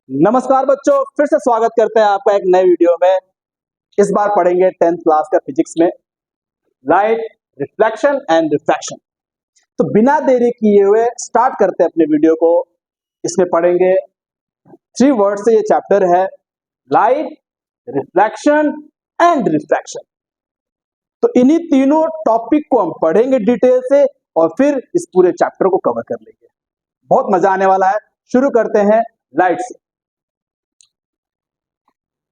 नमस्कार बच्चों, फिर से स्वागत करते हैं आपका एक नए वीडियो में। इस बार पढ़ेंगे 10th क्लास का फिजिक्स में लाइट, रिफ्लेक्शन एंड रिफ्रैक्शन। तो बिना देरी किए हुए स्टार्ट करते हैं अपने वीडियो को। इसमें पढ़ेंगे 3 वर्ड से ये चैप्टर है, लाइट, रिफ्लेक्शन एंड रिफ्रैक्शन। तो इन्हीं तीनों टॉपिक को हम पढ़ेंगे डिटेल से और फिर इस पूरे चैप्टर को कवर कर लेंगे। बहुत मजा आने वाला है। शुरू करते हैं लाइट से।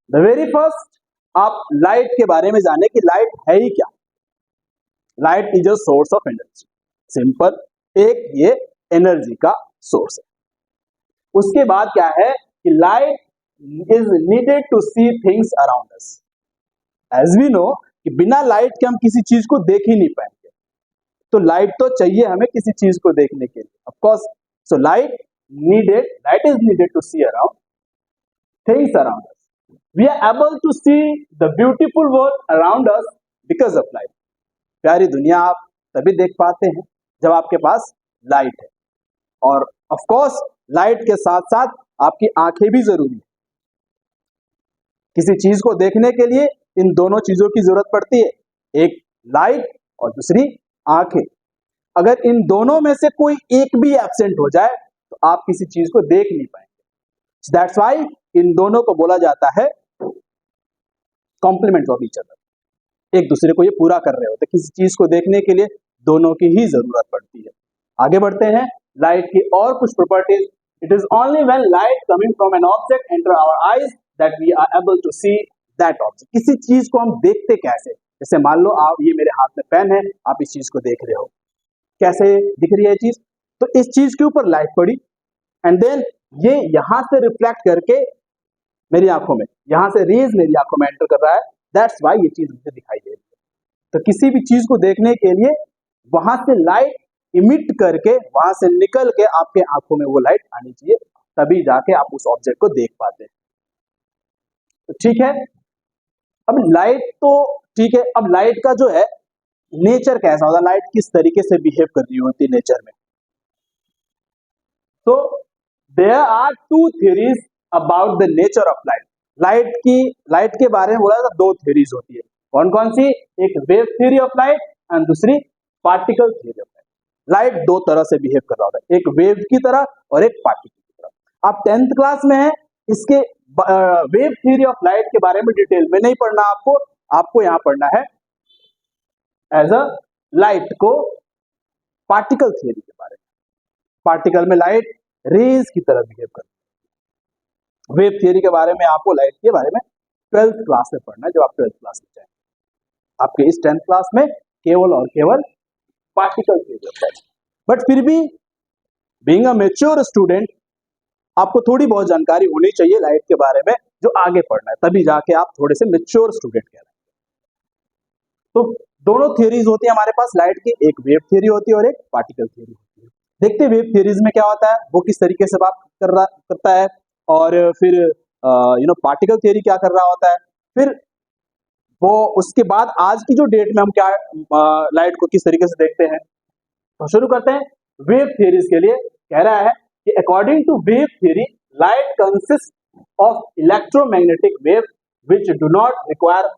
द वेरी फर्स्ट, आप लाइट के बारे में जाने कि लाइट है ही क्या। Light is a source of energy. Simple, एक ये एनर्जी का सोर्स है। उसके बाद क्या है कि light is needed to see things around us. As we know कि बिना लाइट के हम किसी चीज को देख ही नहीं पाएंगे, तो लाइट तो चाहिए हमें किसी चीज को देखने के लिए। Of course, so light is needed to see around things around us. We are able to see the beautiful world around us because of light. प्यारी दुनिया आप तभी देख पाते हैं जब आपके पास लाइट है। और ऑफ कोर्स लाइट के साथ साथ आपकी आंखें भी जरूरी है। किसी चीज को देखने के लिए इन दोनों चीजों की जरूरत पड़ती है, एक लाइट और दूसरी आंखें। अगर इन दोनों में से कोई एक भी एब्सेंट हो जाए तो आप किसी चीज को देख नहीं पाएंगे। दैट्स व्हाई इन दोनों को बोला जाता है कॉम्प्लीमेंट ऑफ ईच अदर। एक दूसरे को ये पूरा कर रहे होते। किसी चीज को देखने के लिए दोनों की ही जरूरत पड़ती है। आगे बढ़ते हैं लाइट की और कुछ properties. It is only when light coming from an object enter our eyes that we are able to see that object. किसी चीज को हम देखते कैसे, जैसे मान लो आप, ये मेरे हाथ में पेन है, आप इस चीज को देख रहे हो, कैसे दिख रही है चीज। तो इस चीज के ऊपर लाइट पड़ी एंड देन ये यहां से रिफ्लेक्ट करके मेरी आंखों में, यहां से रेज मेरी आंखों में एंटर कर रहा है। दैट्स व्हाई ये चीज मुझे दिखाई दे रही है। तो किसी भी चीज को देखने के लिए वहां से लाइट इमिट करके, वहां से निकल के आपके आंखों में वो लाइट आनी चाहिए, तभी जाके आप उस ऑब्जेक्ट को देख पाते हैं। तो ठीक है, अब लाइट तो ठीक है। अब लाइट का जो है नेचर कैसा होता है, लाइट किस तरीके से बिहेव कर रही होती है नेचर में। तो there are 2 theories about the nature of light. Light के बारे में बोला जाता 2 थ्योरीज होती है। कौन कौन सी? एक wave theory of light and दूसरी particle theory of light. Light 2 तरह से बिहेव कर रहा होता है, एक वेव की तरह और एक पार्टिकल की तरह। आप 10th क्लास में है, इसके वेव थ्योरी ऑफ लाइट के बारे में डिटेल में नहीं पढ़ना आपको यहां पढ़ना है एज अ लाइट को पार्टिकल थ्योरी के बारे में। पार्टिकल में लाइट रेज की तरह बिहेव करती है। वेव थियरी के बारे में आपको लाइट के बारे में 12th क्लास में पढ़ना है, जब आप 12th क्लास में जाएंगे। आपके इस 10th क्लास में केवल और केवल पार्टिकल थ्योरी होता है। बट फिर भी बीइंग अ मैच्योर स्टूडेंट आपको थोड़ी बहुत जानकारी होनी चाहिए लाइट के बारे में, जो आगे पढ़ना है, तभी जाके आप थोड़े से मैच्योर स्टूडेंट कहलाएंगे। तो दोनों थियरीज होती है हमारे पास लाइट की, एक वेव थियरी होती है और एक पार्टिकल थियरी होती है। देखते हैं वेव थियरीज में क्या होता है, वो किस तरीके से बात करता है, और फिर पार्टिकल थियरी क्या कर रहा होता है। फिर वो उसके बाद आज की जो डेट में हम क्या लाइट को किस तरीके से देखते हैं। तो शुरू करते हैं वेव थियरीज के लिए। कह रहा है कि according to wave theory light consist of electromagnetic wave which do not require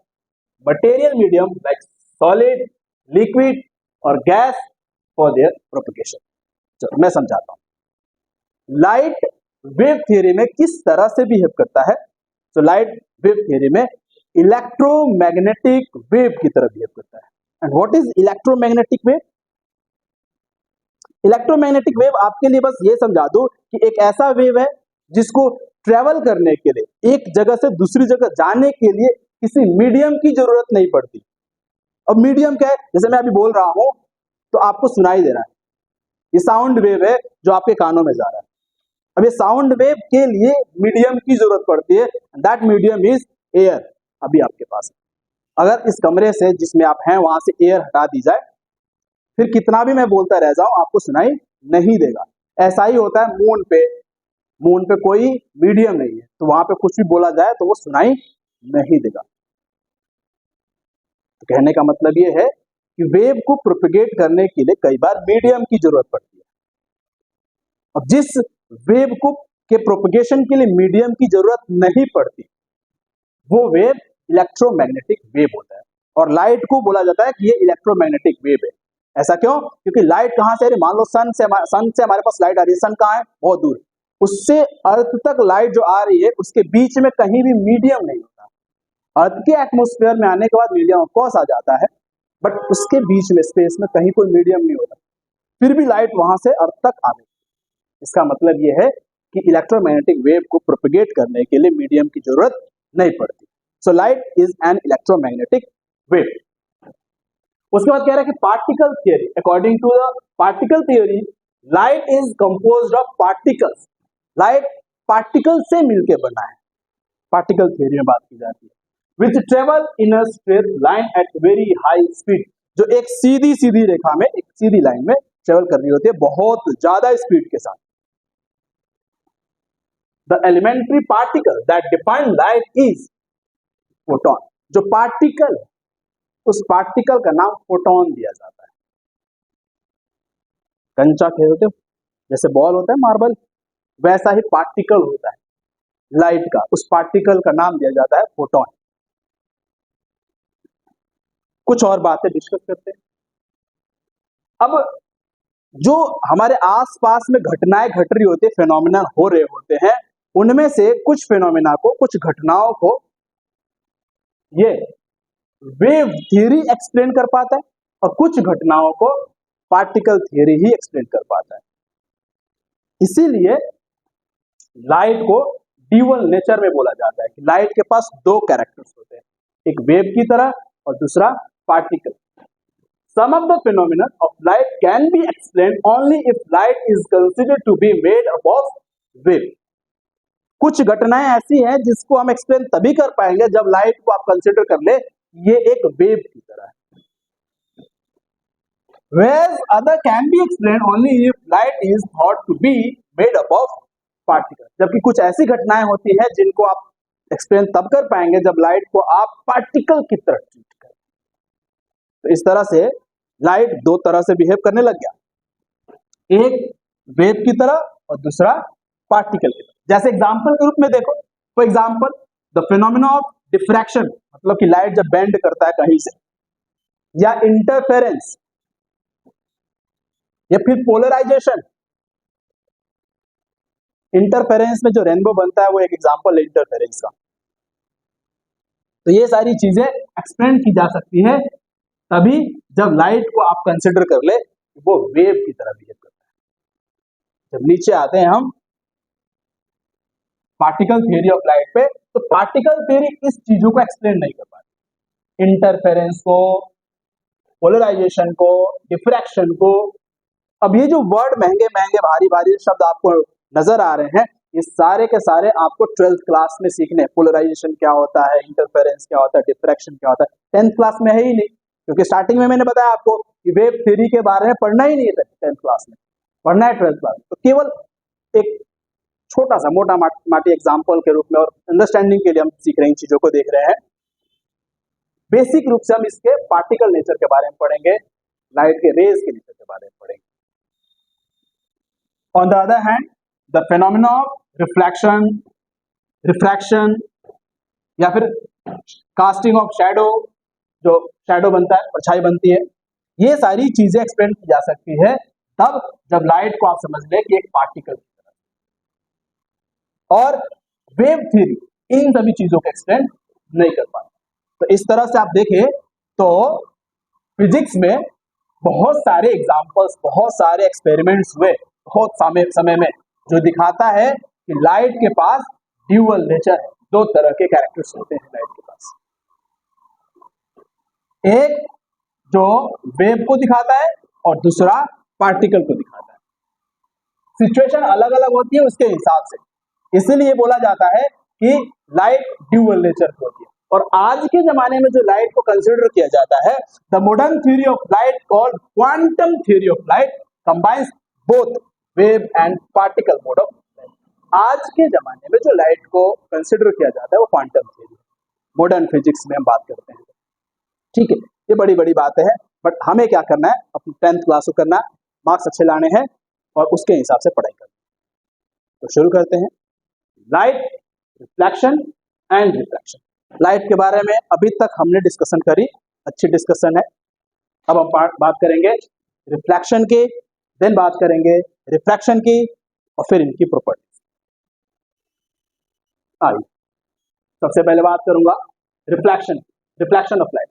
material medium like solid, liquid और गैस फॉर देयर प्रोपगेशन। चलो मैं समझाता हूं लाइट वेव थियरी में किस तरह से बिहेव करता है। तो लाइट वेव थियरी में इलेक्ट्रोमैग्नेटिक वेव की तरह बिहेव करता है। And what is electromagnetic wave? Electromagnetic wave आपके लिए बस ये समझा दूं कि एक ऐसा वेव है जिसको ट्रेवल करने के लिए, एक जगह से दूसरी जगह जाने के लिए किसी मीडियम की जरूरत नहीं पड़ती। अब मीडियम क्या है? जैसे मैं अभी बोल रहा हूं तो आपको सुनाई दे रहा है, ये साउंड वेव है जो आपके कानों में जा रहा है। अब ये साउंड वेव के लिए मीडियम की जरूरत पड़ती है, दैट मीडियम इज एयर। अभी आपके पास अगर इस कमरे से जिसमें आप हैं वहां से एयर हटा दी जाए, फिर कितना भी मैं बोलता रह जाऊं आपको सुनाई नहीं देगा। ऐसा ही होता है मून पे कोई मीडियम नहीं है, तो वहां पे कुछ भी बोला जाए तो वो सुनाई नहीं देगा। तो कहने का मतलब ये है कि वेव को प्रोपेगेट करने के लिए कई बार मीडियम की जरूरत पड़ती है। अब जिस वेव को के प्रोपगेशन के लिए मीडियम की जरूरत नहीं पड़ती, वो वेव इलेक्ट्रोमैग्नेटिक वेव होता है। और लाइट को बोला जाता है कि ये इलेक्ट्रोमैग्नेटिक वेव है। ऐसा क्यों? क्योंकि लाइट कहाँ से आ रही है? मान लो सन से हमारे पास लाइट आ रही है। सन कहाँ है? बहुत दूर। उससे अर्थ तक लाइट जो आ रही है उसके बीच में कहीं भी मीडियम नहीं होता। अर्थ के एटमॉस्फेयर में आने के बाद मीडियम ऑफ कोर्स आ जाता है, बट उसके बीच में स्पेस में कहीं कोई मीडियम नहीं होता, फिर भी लाइट वहां से अर्थ तक आ गई। इसका मतलब यह है कि इलेक्ट्रोमैग्नेटिक वेव को प्रोपेगेट करने के लिए मीडियम की जरूरत नहीं पड़ती। So light is an electromagnetic wave. उसके बाद कह रहा है कि particle theory, according to the particle theory light is composed of particles. Light particle से मिलकर बना है, पार्टिकल थियरी में बात की जाती है। Which travel in a straight line at very high speed, जो एक सीधी सीधी रेखा में, एक सीधी लाइन में ट्रेवल कर रही होती है बहुत ज्यादा स्पीड के साथ। The elementary particle that define light is photon. जो पार्टिकल, उस पार्टिकल का नाम फोटोन दिया जाता है। कंचा खेलते हो जैसे बॉल होता है मार्बल, वैसा ही पार्टिकल होता है लाइट का, उस पार्टिकल का नाम दिया जाता है फोटोन। कुछ और बातें डिस्कस करते हैं। अब जो हमारे आसपास में घटनाएं घट रही होती है, फिनोमिना हो रहे होते हैं, उनमें से कुछ फिनोमिना को, कुछ घटनाओं को ये वेव थियरी एक्सप्लेन कर पाता है और कुछ घटनाओं को पार्टिकल थियरी ही एक्सप्लेन कर पाता है। इसीलिए लाइट को ड्यूअल नेचर में बोला जाता है कि लाइट के पास दो कैरेक्टर्स होते हैं, एक वेव की तरह और दूसरा particle. Some of the phenomena of light can be explained only if light is considered to be made up of wave. कुछ घटनाएं ऐसी हैं जिसको हम एक्सप्लेन तभी कर पाएंगे जब लाइट को आप कंसिडर कर ले ये एक वेव की तरह है। Whereas other can be explained only if light is thought to be made up of particles. जबकि कुछ ऐसी घटनाएं होती हैं जिनको आप एक्सप्लेन तब कर पाएंगे जब लाइट को आप पार्टिकल की तरह ट्रीट करें। तो इस तरह से लाइट दो तरह से बिहेव करने लग गया, एक वेव की तरह और दूसरा पार्टिकल की तरह। जैसे एग्जांपल के रूप में देखो, for example the phenomena of diffraction, मतलब कि लाइट जब बेंड करता है कहीं से, या इंटरफेरेंस, या फिर पोलराइजेशन। इंटरफेरेंस में जो रेनबो बनता है वो एक एग्जांपल है इंटरफेरेंस का। तो ये सारी चीजें एक्सप्लेन की जा सकती है तभी जब लाइट को आप कंसिडर कर ले वो वेव की तरह बिहेव करता है। जब नीचे आते हैं हम पार्टिकल थ्योरी ऑफ लाइट पे, तो पार्टिकल थ्योरी इस चीजों को एक्सप्लेन नहीं कर पाती, इंटरफेरेंस को, पोलराइजेशन को, डिफ्रैक्शन को। अब ये जो वर्ड महंगे महंगे भारी भारी शब्द आपको नजर आ रहे हैं, ये सारे के सारे आपको 12th क्लास में सीखने। पोलराइजेशन क्या होता है, इंटरफेरेंस क्या होता है, डिफ्रैक्शन क्या होता है, 10th क्लास में है ही नहीं, क्योंकि स्टार्टिंग में मैंने बताया आपको कि वेव थ्योरी के बारे में पढ़ना ही नहीं है 10th क्लास में, पढ़ना है 12th क्लास में। तो केवल एक छोटा सा मोटा माटी एग्जाम्पल के रूप में और अंडरस्टैंडिंग के लिए हम सीख रहे हैं, इन चीजों को देख रहे हैं। बेसिक रूप से हम इसके पार्टिकल नेचर के बारे में पढ़ेंगे, लाइट के रेज के नेचर के बारे में पढ़ेंगे। On the other hand the phenomena of reflection, refraction, या फिर कास्टिंग ऑफ शैडो, जो शैडो बनता है, परछाई बनती है, ये सारी चीजें एक्सप्लेन की जा सकती है तब जब लाइट को आप समझ ले कि एक पार्टिकल की तरह। और वेव थ्योरी इन सभी चीजों को एक्सप्लेन नहीं कर पाता। तो इस तरह से आप देखें तो फिजिक्स में बहुत सारे एग्जाम्पल्स, बहुत सारे एक्सपेरिमेंट्स हुए बहुत समय में, जो दिखाता है कि लाइट के पास ड्यूअल नेचर है, दो तरह के कैरेक्टर्स होते हैं लाइट के पास। एक जो वेव को दिखाता है और दूसरा पार्टिकल को दिखाता है। सिचुएशन अलग अलग होती है उसके हिसाब से, इसीलिए बोला जाता है कि लाइट ड्यूअल नेचर की होती है। और आज के जमाने में जो लाइट को कंसिडर किया जाता है, the modern theory of light called quantum theory of light combines both wave and particle mode of light. आज के जमाने में जो लाइट को कंसिडर किया जाता है वो क्वांटम थ्योरी, मॉडर्न फिजिक्स में हम बात करते हैं। ठीक है, ये बड़ी बड़ी बातें हैं, बट हमें क्या करना है, अपनी 10th क्लास को करना है, मार्क्स अच्छे लाने हैं और उसके हिसाब से पढ़ाई करनी है। तो शुरू करते हैं। Light, reflection and refraction. Light के बारे में अभी तक हमने डिस्कशन करी, अच्छी डिस्कशन है। अब हम बात करेंगे रिफ्लेक्शन की, देन बात करेंगे रिफ्रैक्शन की और फिर इनकी प्रॉपर्टीज। आइए सबसे पहले बात करूंगा reflection, reflection of light.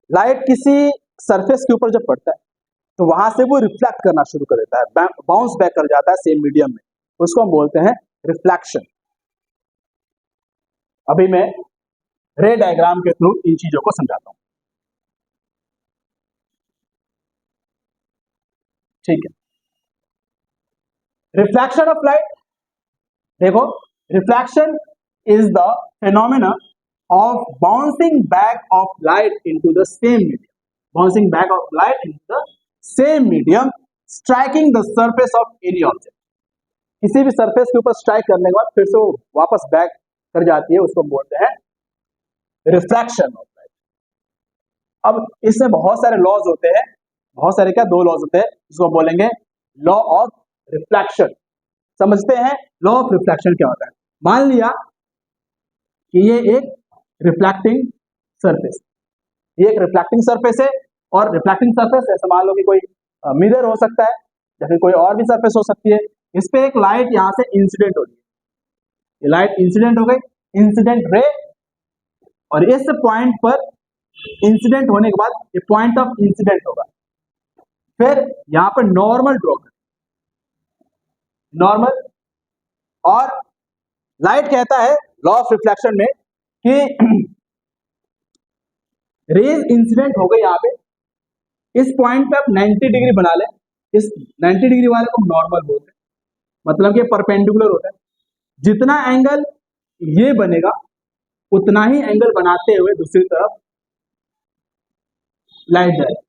Light किसी सरफेस के ऊपर जब पड़ता है तो वहां से वो रिफ्लेक्ट करना शुरू कर देता है, बाउंस बैक कर जाता है सेम मीडियम में, उसको हम बोलते हैं रिफ्लेक्शन। अभी मैं रे डायग्राम के थ्रू इन चीजों को समझाता हूं, ठीक है। रिफ्लेक्शन ऑफ लाइट, देखो reflection is the phenomena of bouncing back of light into the same medium, bouncing back of light into the same medium, striking the surface of any object। किसी भी surface के ऊपर strike करने के बाद फिर से वो वापस बैक कर जाती है, उसको बोलते हैं रिफ्रैक्शन ऑफ लाइट। अब इसमें बहुत सारे लॉज होते हैं, बहुत सारे क्या, दो लॉज होते हैं, इसको बोलेंगे लॉ ऑफ रिफ्लेक्शन। समझते हैं लॉ ऑफ रिफ्लेक्शन क्या होता है। मान लिया कि ये एक रिफ्लेक्टिंग सरफेस, ये एक रिफ्लेक्टिंग सरफेस है, और रिफ्लेक्टिंग सरफेस ऐसे मान लो कि कोई मिरर हो सकता है या फिर कोई और भी सरफेस हो सकती है। इस पे एक लाइट यहाँ से इंसिडेंट हो रही है, ये लाइट इंसिडेंट हो गई, इंसिडेंट रे, और इस पॉइंट पर इंसिडेंट होने के बाद ये पॉइंट ऑफ इंसिडेंट होगा। फिर यहाँ पर नॉर्मल ड्रॉ कर, नॉर्मल, और लाइट कहता है लॉ ऑफ रिफ्लेक्शन में कि रेज इंसिडेंट हो गई यहाँ पे, इस पॉइंट पे आप 90 डिग्री बना लें, इस 90 डिग्री वाले को नॉर्मल बोलते हैं, मतलब कि परपेंडिकुलर होता है। जितना एंगल ये बनेगा उतना ही एंगल बनाते हुए दूसरी तरफ लाइट जाएगी,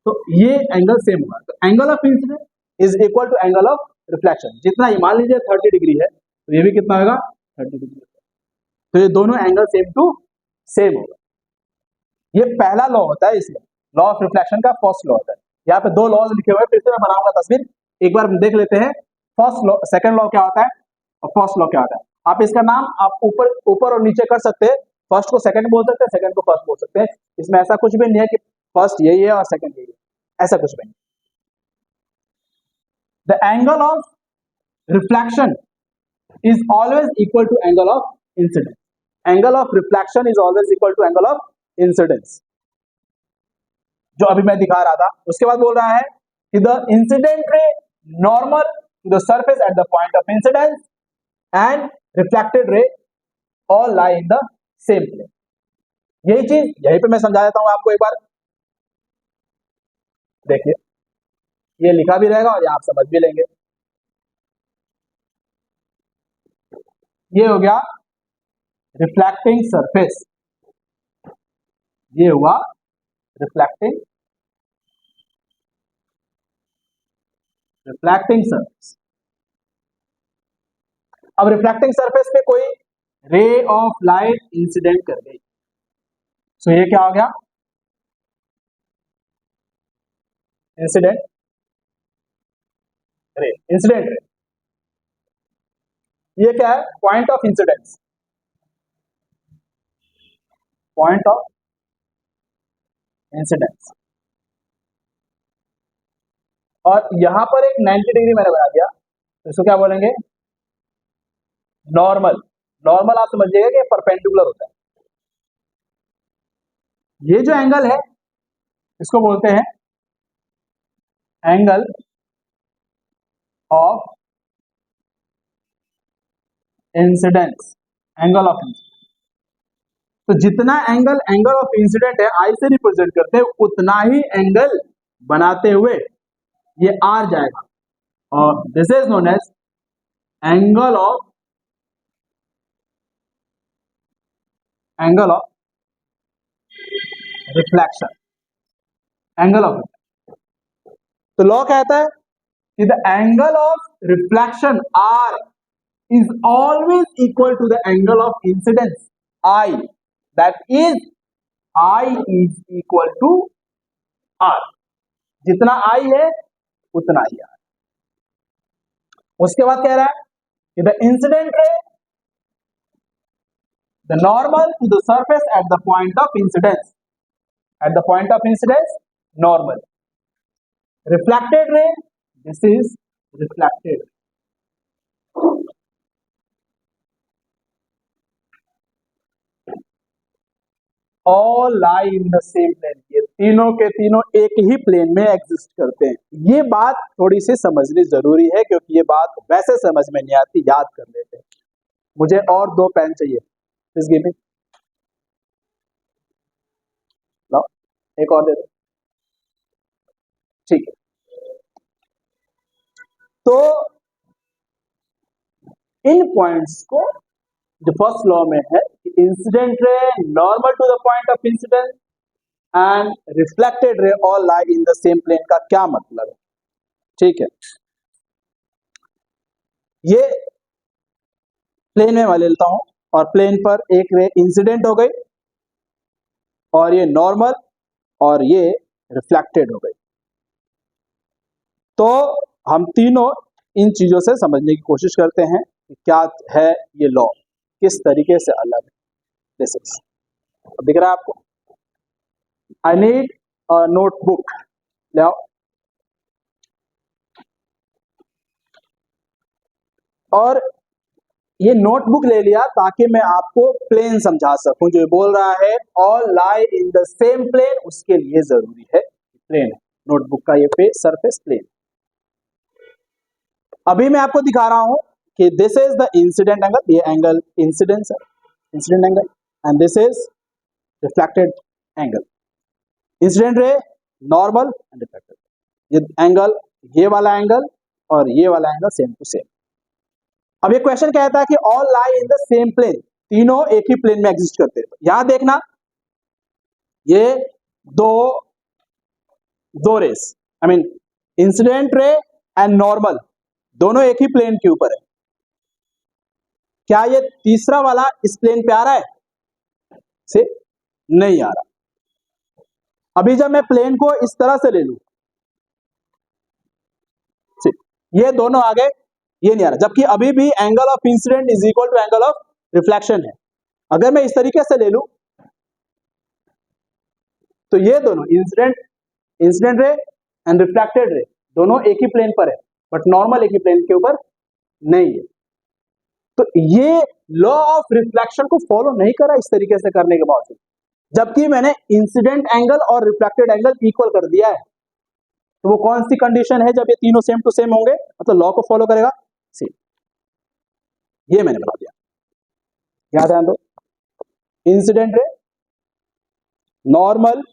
तो ये एंगल सेम होगा। तो angle of incidence is equal to angle of reflection. जितना ये मान लीजिए 30 डिग्री है तो ये भी कितना होगा, 30 डिग्री। तो ये दोनों एंगल सेम टू सेम होगा। ये पहला लॉ होता है, इसमें लॉ ऑफ रिफ्लेक्शन का फर्स्ट लॉ होता है। यहाँ पे दो लॉज लिखे हुए हैं, फिर से मैं बनाऊंगा तस्वीर, एक बार देख लेते हैं। फर्स्ट लॉ, सेकंड लॉ क्या होता है और फर्स्ट लॉ क्या होता है। आप इसका नाम आप ऊपर और नीचे कर सकते हैं, फर्स्ट को सेकंड बोल सकते हैं, सेकंड को फर्स्ट बोल सकते हैं। इसमें ऐसा कुछ भी नहीं है कि फर्स्ट यही है और सेकंड यही है, ऐसा कुछ भी नहीं। The angle of reflection is always equal to angle of incidence. Angle of reflection is always equal to angle of incidence, जो अभी मैं दिखा रहा था। उसके बाद बोल रहा है कि the incident ray normal to the surface at the point of incidence and reflected ray all lie in the same plane। यही चीज यहीं पे मैं समझा देता हूं आपको एक बार, देखिए ये लिखा भी रहेगा और यहां आप समझ भी लेंगे। ये हो गया रिफ्लेक्टिंग सरफेस, ये हुआ रिफ्लेक्टिंग सरफेस। अब रिफ्लेक्टिंग सरफेस पे कोई रे ऑफ लाइट इंसिडेंट कर गई, सो ये क्या हो गया, इंसिडेंट रे, इंसिडेंट रे। ये क्या है, point of incidence, point of incidence. और यहां पर एक 90 डिग्री मैंने बना दिया, तो इसको क्या बोलेंगे, नॉर्मल। नॉर्मल आप समझिएगा कि परपेंडिकुलर होता है। ये जो एंगल है इसको बोलते हैं angle of incidence, angle of incidence. तो जितना एंगल ऑफ इंसिडेंट है आई से रिप्रेजेंट करते हैं, उतना ही एंगल बनाते हुए ये आर जाएगा, और this is known as angle of reflection, angle of. तो लॉ कहता है कि the angle of reflection are is always equal to the angle of incidence I, that is I is equal to R। जितना I है उतना ही R। उसके बाद कह रहा है The incident ray, the normal to the surface at the point of incidence. At the point of incidence, normal. Reflected ray, this is reflected. All lie in the same plane. ये तीनों के तीनों एक ही प्लेन में exist करते हैं. ये बात थोड़ी सी समझनी जरूरी है क्योंकि ये बात वैसे समझ में नहीं आती, याद कर लेते हैं. मुझे और 2 पेन चाहिए. Please give me. लो, एक और दे दो. ठीक है. तो इन पॉइंट्स को जो फर्स्ट लॉ में है कि incident ray normal to the point of incidence and reflected ray all lie in the same plane का क्या मतलब है. ठीक है, ये प्लेन में मैं लेता हूं और प्लेन पर एक रे इंसिडेंट हो गई और ये नॉर्मल और ये रिफ्लेक्टेड हो गई. तो हम तीनों इन चीजों से समझने की कोशिश करते हैं कि क्या है ये लॉ, किस तरीके से अलग है. दिस इज, दिख रहा है आपको. I need a notebook. ले आओ. और ये नोटबुक ले लिया ताकि मैं आपको प्लेन समझा सकूं. जो बोल रहा है all lie in the same plane, उसके लिए जरूरी है प्लेन. नोटबुक का ये सरफेस प्लेन. अभी मैं आपको दिखा रहा हूं कि this is the incident angle. ये एंगल इंसिडेंस है, incident angle. And this is reflected angle. Incident ray normal and reflected. ये एंगल, ये वाला एंगल और ये वाला एंगल सेम टू सेम. अब ये क्वेश्चन कहता है कि all lie in the same plane, तीनों एक ही प्लेन में एग्जिस्ट करते हैं. यहां देखना, ये दो rays, I mean incident ray and normal, दोनों एक ही प्लेन के ऊपर है. क्या ये तीसरा वाला इस प्लेन पे आ रहा है? से नहीं आ रहा. अभी जब मैं प्लेन को इस तरह से ले लूं, ये दोनों आ गए, ये नहीं आ रहा. जबकि अभी भी angle of incidence is equal to angle of reflection है. अगर मैं इस तरीके से ले लूं तो ये दोनों इंसिडेंट रे एंड रिफ्लेक्टेड रे दोनों एक ही प्लेन पर है, बट नॉर्मल एक ही प्लेन के ऊपर नहीं है. तो ये लॉ ऑफ रिफ्लेक्शन को फॉलो नहीं करा इस तरीके से करने के बावजूद, जबकि मैंने इंसिडेंट एंगल और रिफ्लेक्टेड एंगल इक्वल कर दिया है. तो वो कौन सी कंडीशन है जब ये तीनों सेम टू सेम होंगे, मतलब लॉ को फॉलो करेगा. सेम, ये मैंने बता दिया. यहां ध्यान दो. Incident ray, normal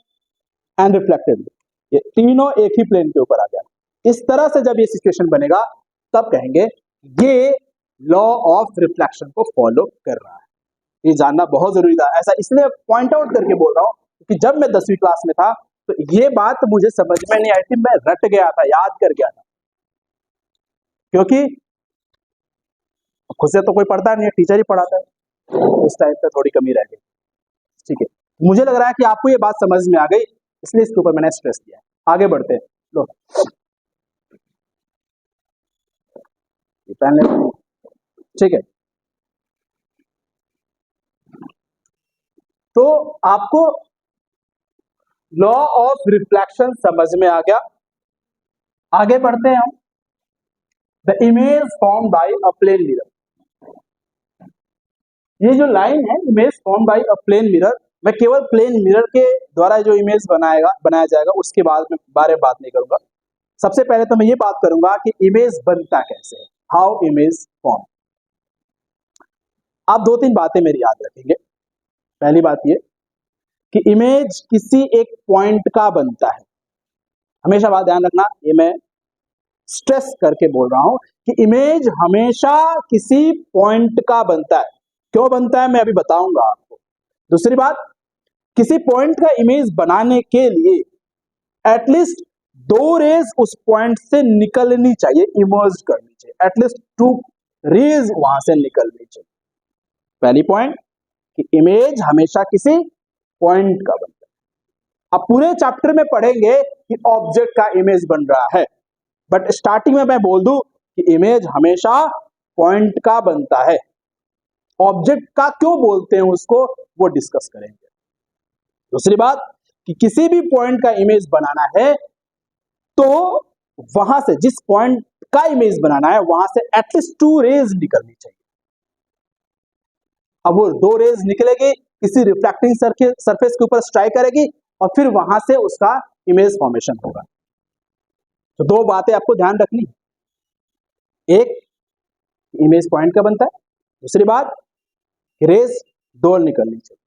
and reflected रे, ये तीनों एक ही प्लेन के ऊपर आ गया. इस तरह से जब ये सिचुएशन बनेगा तब कहेंगे ये लॉ ऑफ रिफ्लेक्शन को फॉलो कर रहा है. ये जानना बहुत जरूरी था. ऐसा इसलिए पॉइंट आउट करके बोल रहा हूं कि जब मैं 10वीं क्लास में था तो ये बात मुझे समझ में नहीं आई थी. मैं रट गया था, याद कर गया था, क्योंकि खुद से तो कोई पढ़ता नहीं है, टीचर ही पढ़ाता है. उस टाइम पे थोड़ी कमी रह गई. ठीक है, मुझे लग रहा है कि आपको ये बात समझ में आ गई, इसलिए इसके ऊपर मैंने स्ट्रेस दिया. आगे बढ़ते हैं. लो, पेन ले. ठीक है, तो आपको लॉ ऑफ रिफ्लेक्शन समझ में आ गया. आगे बढ़ते हैं हम. The image form by a plane mirror. ये जो लाइन है, image form by a plane mirror, मैं केवल प्लेन मिरर के द्वारा जो इमेज बनाया जाएगा उसके बारे में बात नहीं करूंगा. सबसे पहले तो मैं ये बात करूंगा कि इमेज बनता कैसे है, हाउ इमेज फॉर्म. आप 2-3 बातें मेरी याद रखेंगे. पहली बात ये कि इमेज किसी एक पॉइंट का बनता है. हमेशा बात ध्यान रखना, ये मैं स्ट्रेस करके बोल रहा हूं कि इमेज हमेशा किसी पॉइंट का बनता है. क्यों बनता है मैं अभी बताऊंगा आपको. दूसरी बात, किसी पॉइंट का इमेज बनाने के लिए एटलीस्ट 2 रेज उस पॉइंट से निकलनी चाहिए, इमर्ज करनी चाहिए. एटलीस्ट 2 रेज वहां से निकलनी चाहिए. पहली पॉइंट कि इमेज हमेशा किसी पॉइंट का बनता है. अब पूरे चैप्टर में पढ़ेंगे कि ऑब्जेक्ट का इमेज बन रहा है, बट स्टार्टिंग में मैं बोल दूं कि इमेज हमेशा पॉइंट का बनता है। ऑब्जेक्ट का क्यों बोलते हैं उसको वो डिस्कस करेंगे। दूसरी बात कि किसी भी पॉइंट का इमेज बनाना है तो वहां से, जिस पॉइंट का इमेज बनाना है वहां से एटलीस्ट 2 रेज निकलनी चाहिए। अब वो 2 रेज निकलेगी, किसी रिफ्लेक्टिंग सरफेस के ऊपर स्ट्राइक करेगी और फिर वहां से उसका इमेज फॉर्मेशन होगा। तो 2 बातें आपको ध्यान रखनी है, एक इमेज पॉइंट का बनता है, दूसरी बात रेज 2 निकलनी चाहिए,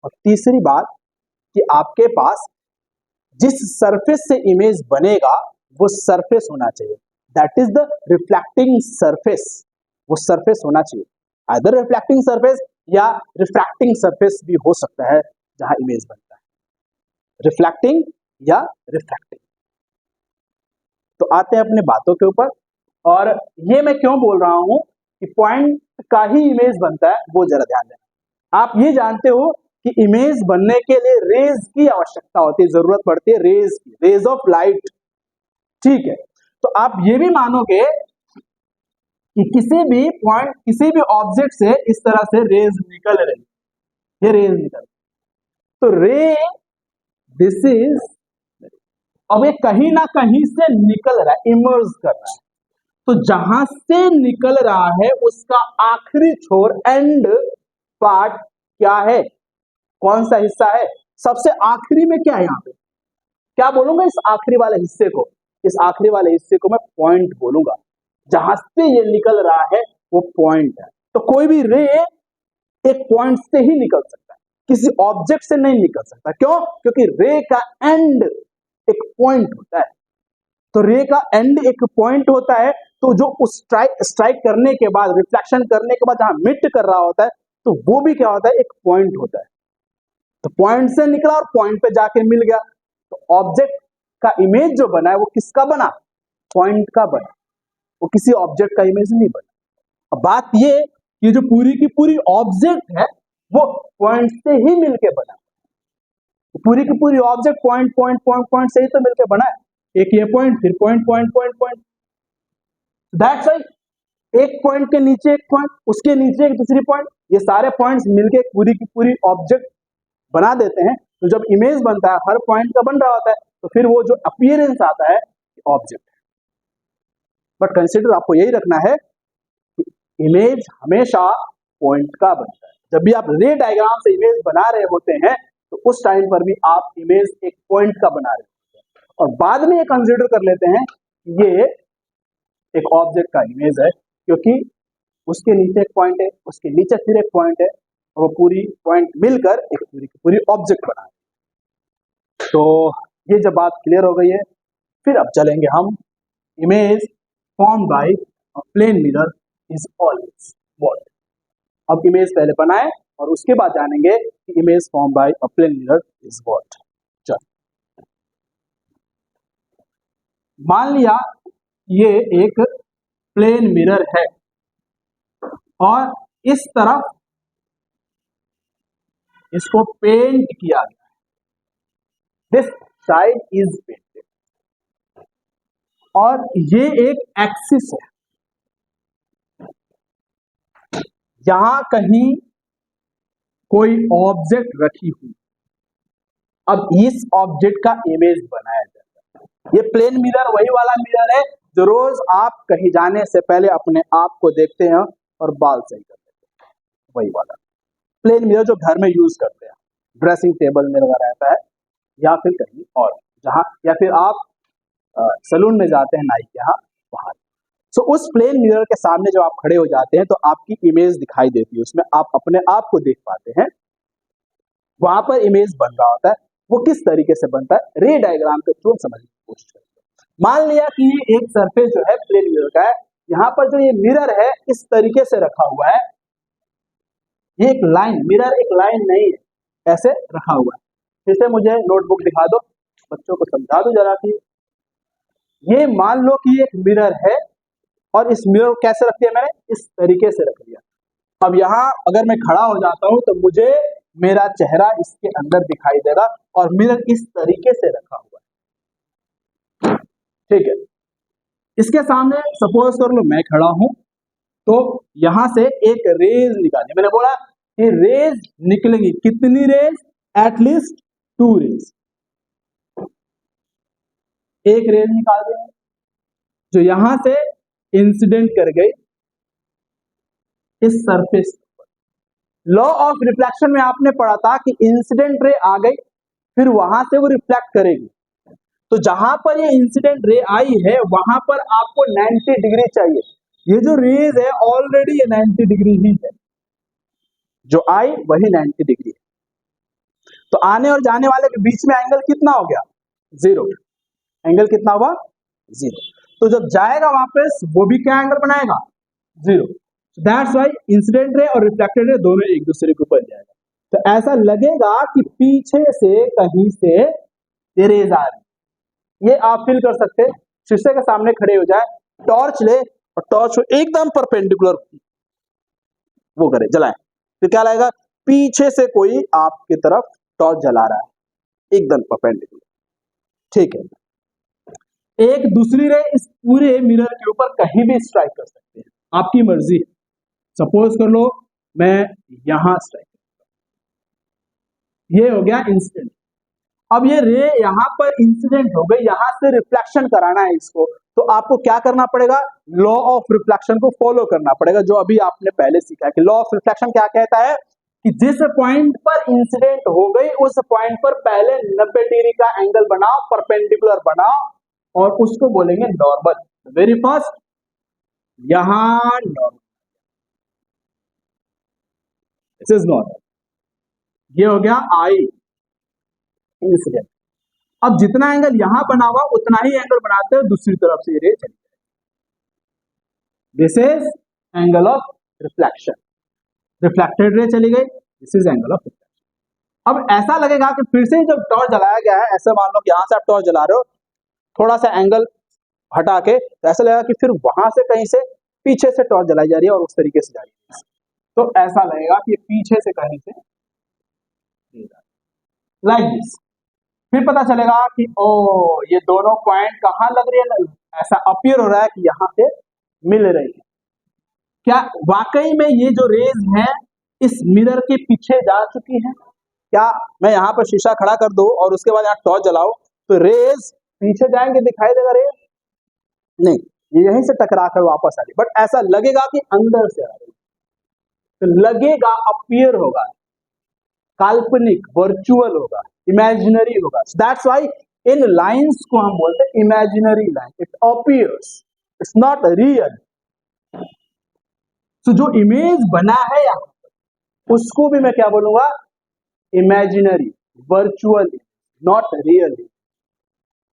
और तीसरी बात कि आपके पास जिस सरफेस से इमेज बनेगा वो सरफेस होना चाहिए, that is the reflecting surface. वो सरफेस होना चाहिए, आइदर रिफ्लेक्टिंग सरफेस या रिफ्रैक्टिंग सरफेस भी हो सकता है जहां इमेज बनता है, रिफ्लेक्टिंग या रिफ्रैक्टिंग। तो आते हैं अपने बातों के ऊपर, और ये मैं क्यों बोल रहा हूं कि पॉइंट का ही इमेज बनता है वो जरा ध्यान देना। आप ये जानते हो कि इमेज बनने के लिए रेज की आवश्यकता होती है, जरूरत पड़ती है रेज की, रेज ऑफ लाइट, ठीक है। तो आप ये भी मानोगे कि किसी भी पॉइंट, किसी भी ऑब्जेक्ट से इस तरह से रेज निकल रही, ये रेज निकल, तो रे दिस इज, अब ये कहीं ना कहीं से निकल रहा है, इमर्ज कर रहा है, तो जहां से निकल रहा है उसका आखिरी छोर, एंड पार्ट क्या है, कौन सा हिस्सा है, सबसे आखिरी में क्या है, यहां पे क्या बोलूंगा, इस आखिरी वाले हिस्से को, इस आखिरी वाले हिस्से को मैं पॉइंट बोलूंगा, जहां से ये निकल रहा है वो पॉइंट है। तो कोई भी रे एक पॉइंट से ही निकल सकता है, किसी ऑब्जेक्ट से नहीं निकल सकता। क्यों? क्योंकि रे का एंड एक पॉइंट होता है, तो रे का एंड एक पॉइंट होता है, तो जो उस स्ट्राइक करने के बाद, रिफ्लेक्शन करने के बाद जहां मिट कर रहा होता है, तो वो भी क्या होता है, एक पॉइंट होता है। तो पॉइंट से निकला और पॉइंट पे जाके मिल गया, तो ऑब्जेक्ट का इमेज जो बना है वो किसका बना, पॉइंट का बना, वो किसी ऑब्जेक्ट का इमेज नहीं बना। अब बात ये कि जो पूरी की पूरी ऑब्जेक्ट है वो पॉइंट से ही मिलके बना, पूरी की पूरी object point point point point से ही तो मिलके बना है, एक ये पॉइंट, फिर point point point point, that's why एक पॉइंट के नीचे एक पॉइंट, उसके नीचे एक दूसरी पॉइंट, ये सारे पॉइंट्स मिलके पूरी की पूरी ऑब्जेक्ट बना देते हैं। तो जब इमेज बनता है हर पॉइंट का बन रहा होता है, तो फिर वो जो अपीयरेंस आता है ऑब्जेक्ट है। बट कंसीडर आपको यही रखना है कि इमेज हमेशा पॉइंट का बनता है। जब भी आप रे डायग्राम से इमेज बना रहे होते हैं तो उस टाइम पर भी आप इमेज एक पॉइंट का बना रहे होते हैं, और बाद में ये कंसीडर कर लेते हैं ये एक ऑब्जेक्ट का इमेज है, क्योंकि उसके नीचे एक पॉइंट है, उसके नीचे फिर एक पॉइंट है, और वो पूरी पॉइंट मिलकर एक पूरी की पूरी ऑब्जेक्ट बना है। तो ये जब बात क्लियर हो गई है, फिर अब चलेंगे हम image form by a plane mirror is always what. अब इमेज पहले बनाए और उसके बाद जानेंगे कि image form by a plane mirror is what. चल, मान लिया ये एक प्लेन मिरर है और इस तरफ इसको पेंट किया गया, दिस साइड इज पेंटेड, और ये एक एक्सिस है, यहां कहीं कोई ऑब्जेक्ट रखी हुई, अब इस ऑब्जेक्ट का इमेज बनाया जाता है। ये प्लेन मिरर वही वाला मिरर है जो रोज आप कहीं जाने से पहले अपने आप को देखते हैं और बाल सही कर देते हैं, वही वाला प्लेन मिरर जो घर में यूज करते हैं, ड्रेसिंग टेबल में लगा रहता है या फिर कहीं और, जहां, या फिर आप सलून में जाते हैं नाई के यहाँ, वहां। सो उस प्लेन मिरर के सामने जब आप खड़े हो जाते हैं तो आपकी इमेज दिखाई देती है, उसमें आप अपने आप को देख पाते हैं, वहां पर इमेज बन रहा होता है। वो किस तरीके से बनता है, रे डायग्राम के थ्रू समझने की कोशिश करते हैं। मान लिया कि ये एक सरफेस जो है प्लेन मिरर का है, यहाँ पर जो ये मिरर है इस तरीके से रखा हुआ है, ये एक लाइन, मिरर एक लाइन नहीं है, ऐसे रखा हुआ है। फिर से मुझे नोटबुक दिखा दो, बच्चों को समझा दो जरा कि ये मान लो कि एक मिरर है और इस मिरर को कैसे रख दिया मैंने, इस तरीके से रख दिया। अब यहाँ अगर मैं खड़ा हो जाता हूं तो मुझे मेरा चेहरा इसके अंदर दिखाई देगा, और मिरर इस तरीके से रखा हुआ है, ठीक है। इसके सामने सपोज कर लो मैं खड़ा हूं तो यहां से एक रेज निकालिए। मैंने बोला कि रेज निकलेंगी, कितनी रेज? At least 2 rays. एक रेज निकाल दिया जो यहां से इंसिडेंट कर गई इस सरफेस। लॉ ऑफ रिफ्लेक्शन में आपने पढ़ा था कि इंसिडेंट रे आ गई, फिर वहां से वो रिफ्लेक्ट करेगी। तो जहां पर ये इंसिडेंट रे आई है वहां पर आपको 90 डिग्री चाहिए। ये जो रेज है ऑलरेडी ये 90 डिग्री ही है, जो आई वही 90 डिग्री है। तो आने और जाने वाले के बीच में एंगल कितना हो गया? 0। एंगल कितना हुआ? 0। तो जब जाएगा वापस वो भी क्या एंगल बनाएगा? 0। दैट्स व्हाई इंसिडेंट रे और रिफ्लेक्टेड रे दोनों एक दूसरे के ऊपर जाएगा। तो ऐसा लगेगा कि पीछे से कहीं से रेज आ रही। ये आप फील कर सकते हैं, शीशे के सामने खड़े हो जाए, टॉर्च ले और टॉर्च को एकदम परपेंडिकुलर वो करे, जलाए, तो क्या लगेगा? पीछे से कोई आपकी तरफ टॉर्च जला रहा है, एकदम परपेंडिकुलर। ठीक है, एक दूसरी रे इस पूरे मिरर के ऊपर कहीं भी स्ट्राइक कर सकते हैं, आपकी मर्जी है। सपोज कर लो मैं यहां स्ट्राइक, ये हो गया इंसिडेंट। अब ये रे यहां पर इंसिडेंट हो गई, यहां से रिफ्लेक्शन कराना है इसको, तो आपको क्या करना पड़ेगा? लॉ ऑफ रिफ्लेक्शन को फॉलो करना पड़ेगा, जो अभी आपने पहले सीखा है कि लॉ ऑफ रिफ्लेक्शन क्या कहता है कि जिस पॉइंट पर इंसिडेंट हो गई उस पॉइंट पर पहले 90 डिग्री का एंगल बनाओ, परपेंडिकुलर बनाओ, और उसको बोलेंगे नॉर्मल। वेरी फर्स्ट यहां नॉर्मल, दिस इज नॉर्मल, ये हो गया आई इंसिडेंट। अब जितना एंगल यहां बना हुआ उतना ही एंगल बनाते हैं दूसरी तरफ से, ये रे चली जाए। This is angle of reflection, reflected ray चली गई, this is angle of reflection. अब ऐसा लगेगा कि फिर से जब टॉर्च जलाया गया है, ऐसे मान लो कि यहां से आप टॉर्च जला रहे हो, थोड़ा सा एंगल हटा के, तो ऐसा लगेगा कि फिर वहां से कहीं से पीछे से टॉर्च जलाई जा रही है और उस तरीके से जा रही है। तो ऐसा लगेगा कि पीछे से कहीं से लाइक दिस। फिर पता चलेगा कि ओ ये दोनों पॉइंट कहां लग रही है, ऐसा अपीयर हो रहा है कि यहां से मिल रही है। क्या वाकई में ये जो रेज है इस मिरर के पीछे जा चुकी है? क्या मैं यहां पर शीशा खड़ा कर दूं और उसके बाद यहां टॉर्च जलाओ तो रेज पीछे जाएंगे, दिखाई देगा रेज? नहीं, ये यहीं से टकरा कर वापस आ रही, बट ऐसा लगेगा कि अंदर से आ रही। तो लगेगा, अपीयर होगा, काल्पनिक, वर्चुअल होगा, इमेजिनरी होगा। दैट्स व्हाई इन लाइंस को हम बोलते हैं imaginary line, it appears, it's not real. तो जो इमेज बना है यहां उसको भी मैं क्या बोलूंगा? Imaginary, virtual, not real.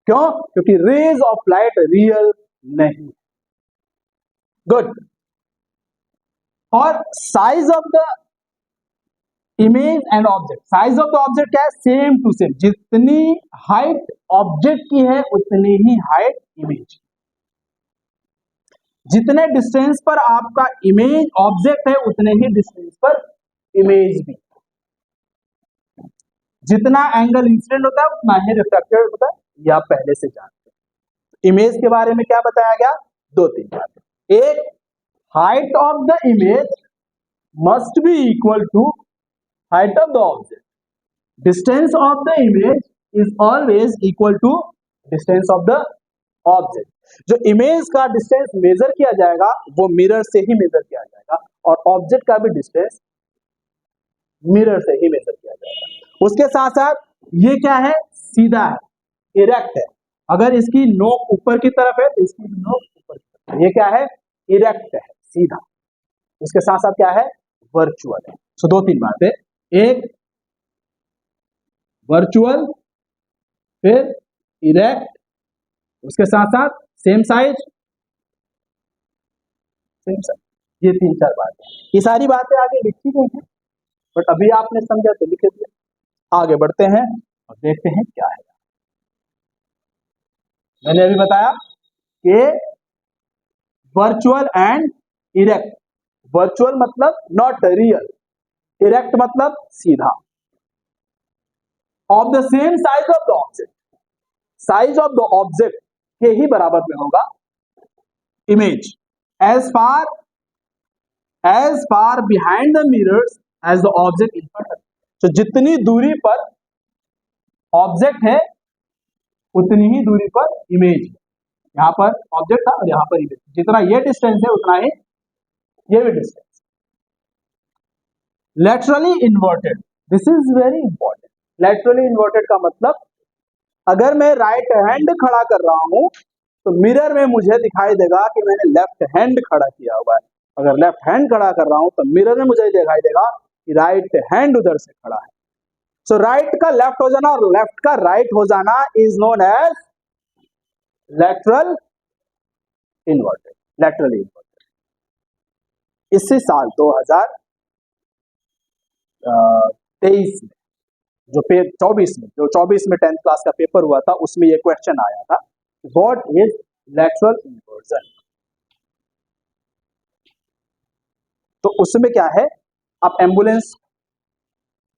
क्यों? क्योंकि रेज ऑफ लाइट रियल नहीं। गुड। और size of the image and object, size of the object क्या है? सेम टू सेम, जितनी हाइट ऑब्जेक्ट की है उतनी ही हाइट इमेज की। जितने डिस्टेंस पर आपका इमेज ऑब्जेक्ट है उतने ही डिस्टेंस पर इमेज भी। जितना एंगल इंसिडेंट होता है उतना ही रिफ्लेक्टेड होता है, ये आप पहले से जानते हैं। इमेज के बारे में क्या बताया गया? 2-3 बातें। एक, height of the image must be equal to height of the object. Distance of the image is always equal to distance of the object. जो इमेज का डिस्टेंस मेजर किया जाएगा वो मिरर से ही मेजर किया जाएगा, और ऑब्जेक्ट का भी डिस्टेंस मिरर से ही मेजर किया जाएगा। उसके साथ साथ ये क्या है? सीधा है, इरेक्ट है। अगर इसकी नोक ऊपर की तरफ है तो इसकी नोक ऊपर की तरफ। ये क्या है? इरेक्ट है, सीधा। उसके साथ साथ क्या है? वर्चुअल है। सो 2-3 बातें, एक वर्चुअल, फिर इरेक्ट, उसके साथ साथ सेम साइज, सेम साइज। ये 3-4 बातें, ये सारी बातें आगे लिखी गई हैं, बट अभी आपने समझा तो लिख दिया। आगे बढ़ते हैं और देखते हैं क्या है। मैंने अभी बताया कि वर्चुअल एंड इरेक्ट। वर्चुअल मतलब नॉट रियल, इरेक्ट मतलब सीधा। Of the same size of the object, size of the object के ही बराबर में होगा image, as far as far behind the mirrors as the object in front. तो जितनी दूरी पर ऑब्जेक्ट है उतनी ही दूरी पर इमेज है। यहाँ पर ऑब्जेक्ट था और यहाँ पर इमेज, जितना ये डिस्टेंस है उतना ही ये भी distance. Laterally inverted, this is very important. Laterally inverted का मतलब, अगर मैं राइट हैंड खड़ा कर रहा हूं तो मिरर में मुझे दिखाई देगा कि मैंने लेफ्ट हैंड खड़ा किया हुआ है। अगर लेफ्ट हैंड खड़ा कर रहा हूं तो मिरर में मुझे दिखाई देगा कि राइट हैंड उधर से खड़ा है। सो राइट का लेफ्ट हो जाना और लेफ्ट का राइट हो जाना is known as lateral inverted, laterally inverted. इसी साल 2023 में जो 24 में 10th क्लास का पेपर हुआ था, उसमें ये क्वेश्चन आया था, व्हाट इज लैटरल इन्वर्जन। तो उसमें क्या है, आप एम्बुलेंस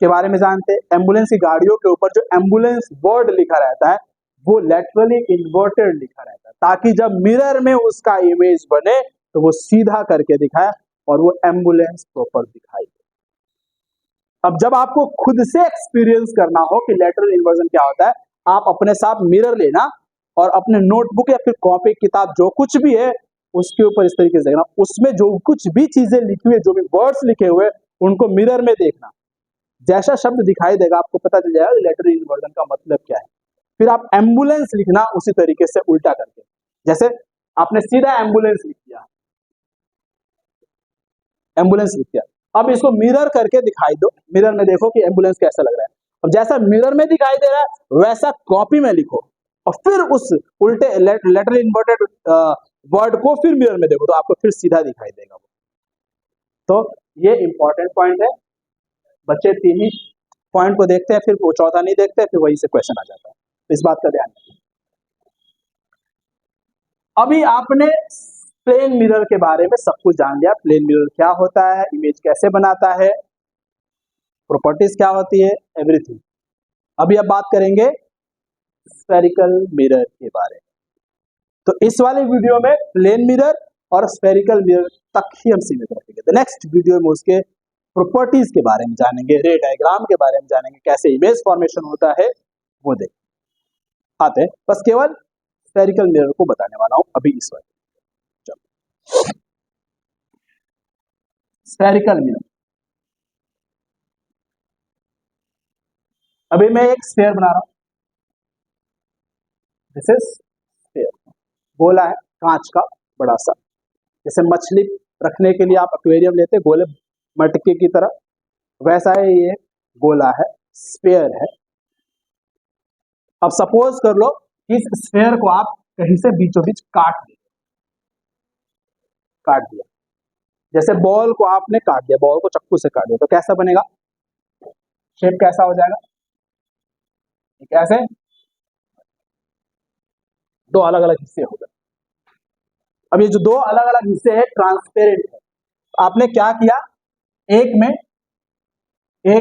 के बारे में जानते हैं, एम्बुलेंस की गाड़ियों के ऊपर जो एम्बुलेंस वर्ड लिखा रहता है वो लैटरली इन्वर्टेड लिखा रहता है, ताकि जब मिरर में उसका इमेज बने तो वो सीधा करके दिखाए और वो एम्बुलेंस प्रॉपर दिखाई दे। अब जब आपको खुद से एक्सपीरियंस करना हो कि लैटरल इन्वर्जन क्या होता है, आप अपने साथ मिरर लेना और अपने नोटबुक या फिर कॉपी किताब जो कुछ भी है उसके ऊपर इस तरीके से देखना, उसमें जो कुछ भी चीजें लिखी हुई, जो भी वर्ड्स लिखे हुए उनको मिरर में देखना। जैसा शब्द दिखाई देगा आपको पता चल जाएगा लैटरल इन्वर्जन का मतलब क्या है। फिर आप एम्बुलेंस लिखना उसी तरीके से उल्टा करके, जैसे आपने सीधा एम्बुलेंस लिख दिया, एम्बुलेंस लिख दिया, अब इसको मिरर करके दिखाई दो, मिरर में देखो कि एम्बुलेंस कैसा लग रहा है। अब जैसा मिरर में दिखाई दे रहा है वैसा कॉपी में लिखो और फिर उस उल्टे लैटरल इन्वर्टेड वर्ड को फिर मिरर में देखो तो आपको फिर सीधा दिखाई देगा वो। तो ये इंपॉर्टेंट पॉइंट है, बच्चे 3 ही पॉइंट को देखते हैं, फिर वो चौथा नहीं देखते, फिर वहीं से क्वेश्चन आ जाता है, इस बात का ध्यान रखिए। अभी आपने प्लेन मिरर के बारे में सब कुछ जान लिया, प्लेन मिरर क्या होता है, इमेज कैसे बनाता है, प्रॉपर्टीज क्या होती है, एवरीथिंग। अभी अब बात करेंगे स्फेरिकल मिरर के बारे में। तो इस वाले वीडियो में प्लेन मिरर और स्फेरिकल मिरर तक ही हम सीमित रखेंगे। तो नेक्स्ट वीडियो में उसके प्रॉपर्टीज के बारे में जानेंगे, रे डायग्राम के बारे में जानेंगे, कैसे इमेज फॉर्मेशन होता है वो देखें। आते हैं, बस केवल स्फेरिकल मिरर को बताने वाला हूं अभी इस वाले। स्फेरिकल मिरर, अभी मैं एक स्फीयर बना रहा हूं, दिस इज स्फीयर, गोला है कांच का बड़ा सा, जैसे मछली रखने के लिए आप एक्वेरियम लेते गोले मटके की तरह, वैसा है ये गोला है, स्फीयर है। अब सपोज कर लो इस स्फीयर को आप कहीं से बीचों बीच काट दिया, जैसे बॉल को आपने काट दिया, बॉल को चक्कू से काट दिया, तो कैसा बनेगा, शेप कैसा हो जाएगा, कैसे, दो अलग अलग हिस्से हो गए। अब ये जो दो अलग अलग हिस्से हैं ट्रांसपेरेंट है, आपने क्या किया, एक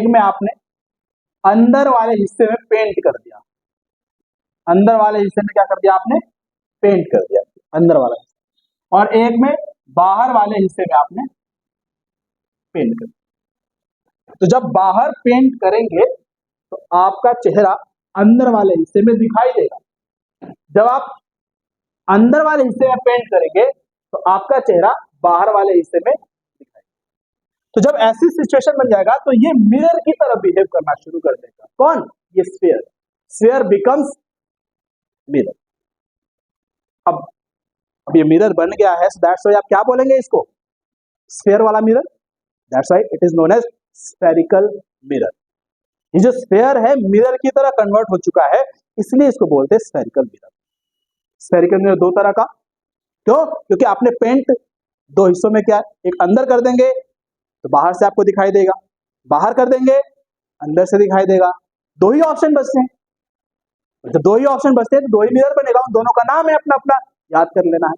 में आपने अंदर वाले हिस्से में पेंट कर दिया, अंदर वाले हिस्से में क्या कर दिया आपने, पेंट कर दिया अंदर वाला हिस्सा, और एक में बाहर वाले हिस्से में आपने पेंट कर दिया। तो जब बाहर पेंट करेंगे तो आपका चेहरा अंदर वाले हिस्से में दिखाई देगा, जब आप अंदर वाले हिस्से में पेंट करेंगे तो आपका चेहरा बाहर वाले हिस्से में दिखाई देगा। तो जब ऐसी सिचुएशन बन जाएगा तो ये मिरर की तरह बिहेव करना शुरू कर देगा, कौन, ये स्फीयर, स्फीयर बिकम्स मिरर। अब ये मिरर बन गया है, सो दैट्स व्हाई आप क्या बोलेंगे इसको, स्फीयर वाला mirror, that's why it is known as spherical mirror. ये जो स्फीयर है मिरर की तरह कन्वर्ट हो चुका है, इसलिए इसको बोलते हैं स्फेरिकल मिरर। स्फेरिकल मिरर दो तरह का, क्यों, क्योंकि आपने पेंट दो हिस्सों में किया, एक अंदर कर देंगे तो बाहर से आपको दिखाई देगा, बाहर कर देंगे अंदर से दिखाई देगा, दो ही ऑप्शन बचते हैं। जब दो ही ऑप्शन बचते हैं तो दो ही मिरर बनेगा, उन दोनों का नाम है अपना अपना, याद कर लेना है।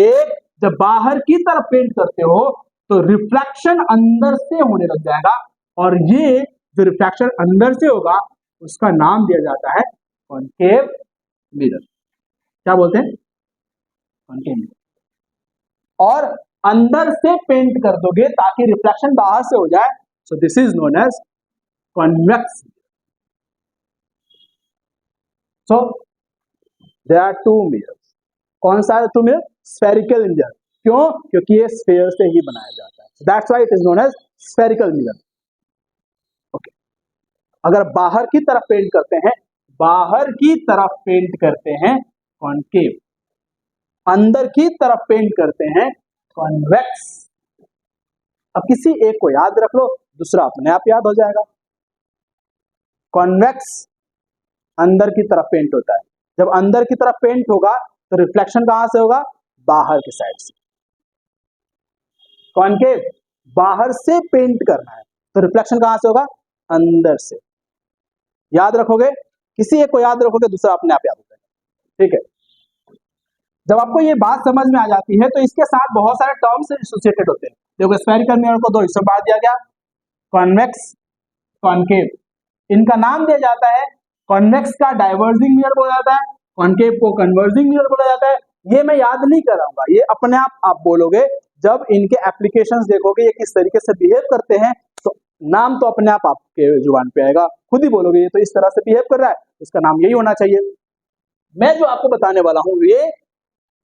एक, जब बाहर की तरफ पेंट करते हो तो रिफ्लेक्शन अंदर से होने लग जाएगा, और ये जो रिफ्लेक्शन अंदर से होगा उसका नाम दिया जाता है कॉनकेव मिरर। क्या बोलते हैं, कॉनकेव मिरर। और अंदर से पेंट कर दोगे ताकि रिफ्लेक्शन बाहर से हो जाए, so this is known as convex. So there are two mirrors. कौन सा है टू मिरर? Spherical mirror. क्यों? क्योंकि ये स्फीयर से ही बनाया जाता है, that's why it is known as spherical mirror. Okay, अगर बाहर की तरफ पेंट करते हैं, बाहर की तरफ पेंट करते हैं कॉनकेव, अंदर की तरफ पेंट करते हैं कॉन्वेक्स। अब किसी एक को याद रख लो, दूसरा अपने आप याद हो जाएगा। कॉन्वेक्स अंदर की तरफ पेंट होता है। जब अंदर की तरफ पेंट होगा तो रिफ्लेक्शन कहां से होगा? बाहर की साइड से। कॉनकेव बाहर से पेंट करना है तो रिफ्लेक्शन कहां से होगा? अंदर से। याद रखोगे, किसी एक को याद रखोगे, दूसरा अपने आप याद हो जाएगा। ठीक है, जब आपको ये बात समझ में आ जाती है तो इसके साथ बहुत सारे टर्म्स एसोसिएटेड होते हैं। देखो, स्फेरिकल मिरर को दो हिस्सों में बांट दिया गया, कॉन्वेक्स, कॉनकेव। इनका नाम दिया जाता है, कॉन्वेक्स का डाइवर्जिंग मिरर बोला जाता है, कॉनकेव को कन्वर्जिंग मिरर बोला जाता है। ये मैं याद नहीं कराऊंगा, ये अपने आप बोलोगे। जब इनके एप्लीकेशंस देखोगे ये किस तरीके से बिहेव करते हैं, तो नाम तो अपने आप आपके जुबान पे आएगा, खुद ही बोलोगे ये तो इस तरह से बिहेव कर रहा है, इसका नाम यही होना चाहिए। मैं जो आपको बताने वाला हूं ये